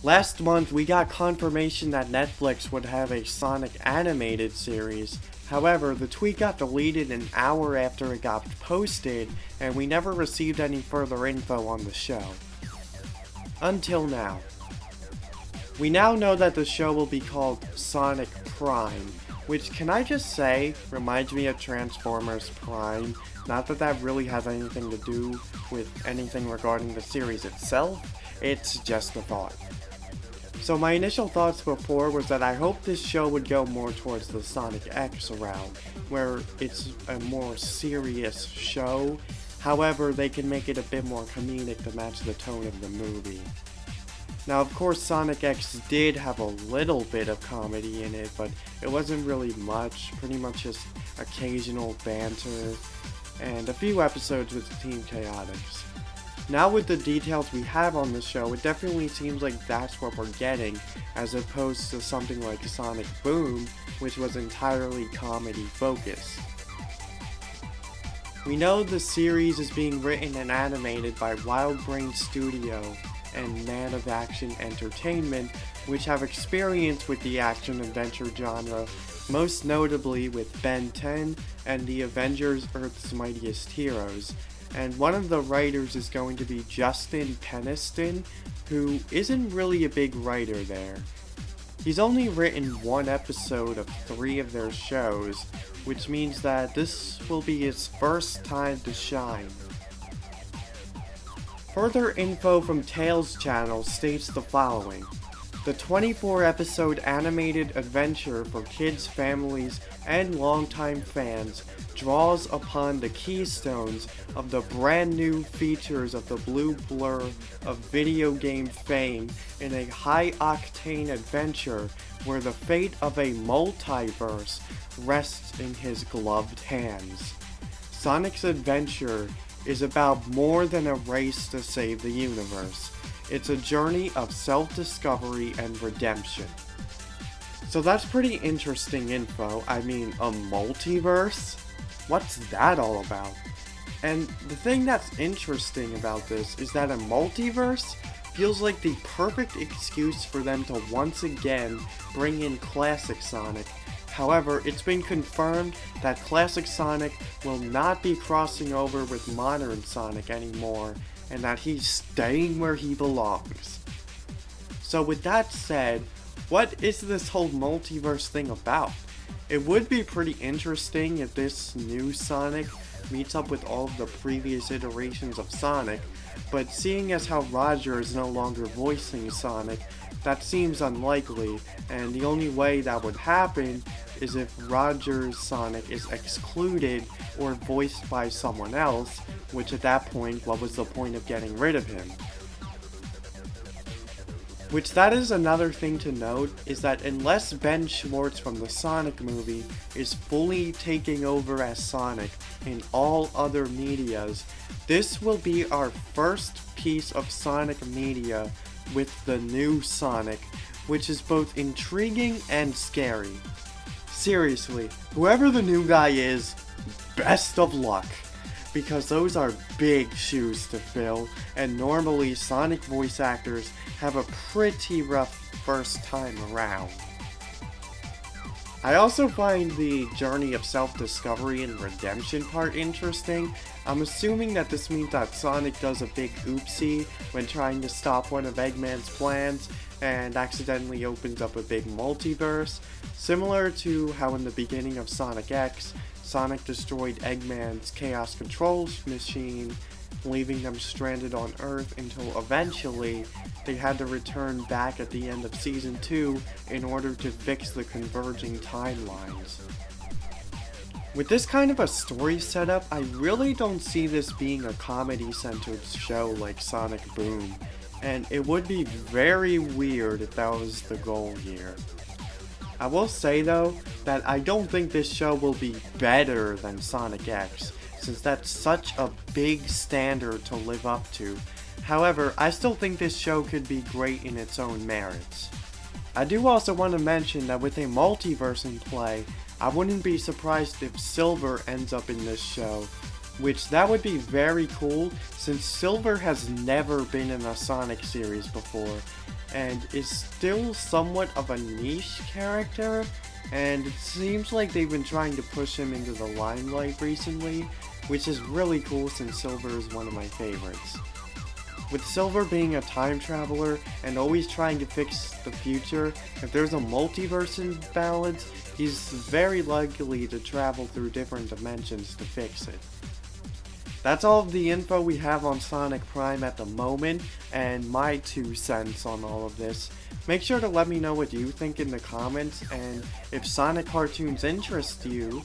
Last month, we got confirmation that Netflix would have a Sonic animated series. However, the tweet got deleted an hour after it got posted, and we never received any further info on the show. Until now. We now know that the show will be called Sonic Prime, which, can I just say, reminds me of Transformers Prime. Not that that really has anything to do with anything regarding the series itself, it's just a thought. So my initial thoughts before was that I hope this show would go more towards the Sonic X route, where it's a more serious show. However, they can make it a bit more comedic to match the tone of the movie. Now, of course, Sonic X did have a little bit of comedy in it, but it wasn't really much, pretty much just occasional banter, and a few episodes with Team Chaotix. Now with the details we have on the show, it definitely seems like that's what we're getting, as opposed to something like Sonic Boom, which was entirely comedy focused. We know the series is being written and animated by Wild Brain Studio and Man of Action Entertainment, which have experience with the action-adventure genre, most notably with Ben 10 and the Avengers Earth's Mightiest Heroes. And one of the writers is going to be Justin Peniston, who isn't really a big writer there. He's only written one episode of 3 of their shows, which means that this will be his first time to shine. Further info from Tales Channel states the following. The 24-episode animated adventure for kids, families, and longtime fans draws upon the keystones of the brand new features of the blue blur of video game fame in a high-octane adventure where the fate of a multiverse rests in his gloved hands. Sonic's adventure is about more than a race to save the universe. It's a journey of self-discovery and redemption. So that's pretty interesting info. I mean, a multiverse? What's that all about? And the thing that's interesting about this is that a multiverse feels like the perfect excuse for them to once again bring in classic Sonic. However, it's been confirmed that classic Sonic will not be crossing over with modern Sonic anymore, and that he's staying where he belongs. So with that said, what is this whole multiverse thing about? It would be pretty interesting if this new Sonic meets up with all of the previous iterations of Sonic, but seeing as how Roger is no longer voicing Sonic, that seems unlikely, and the only way that would happen is if Roger's Sonic is excluded or voiced by someone else, which at that point, what was the point of getting rid of him? Which that is another thing to note, is that unless Ben Schwartz from the Sonic movie is fully taking over as Sonic in all other medias, this will be our first piece of Sonic media with the new Sonic, which is both intriguing and scary. Seriously, whoever the new guy is, best of luck, because those are big shoes to fill, and normally Sonic voice actors have a pretty rough first time around. I also find the journey of self-discovery and redemption part interesting. I'm assuming that this means that Sonic does a big oopsie when trying to stop one of Eggman's plans and accidentally opens up a big multiverse, similar to how in the beginning of Sonic X, Sonic destroyed Eggman's Chaos Control machine, leaving them stranded on Earth until eventually they had to return back at the end of Season 2 in order to fix the converging timelines. With this kind of a story setup, I really don't see this being a comedy-centered show like Sonic Boom, and it would be very weird if that was the goal here. I will say though, that I don't think this show will be better than Sonic X, since that's such a big standard to live up to. However, I still think this show could be great in its own merits. I do also want to mention that with a multiverse in play, I wouldn't be surprised if Silver ends up in this show. which that would be very cool since Silver has never been in a Sonic series before and is still somewhat of a niche character, and it seems like they've been trying to push him into the limelight recently, which is really cool since Silver is one of my favorites. With Silver being a time traveler and always trying to fix the future, if there's a multiverse imbalance, he's very likely to travel through different dimensions to fix it. That's all of the info we have on Sonic Prime at the moment, and my 2 cents on all of this. Make sure to let me know what you think in the comments, and if Sonic cartoons interest you,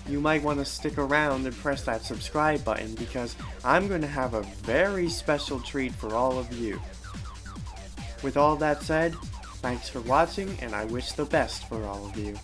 you might want to stick around and press that subscribe button because I'm going to have a very special treat for all of you. With all that said, thanks for watching and I wish the best for all of you.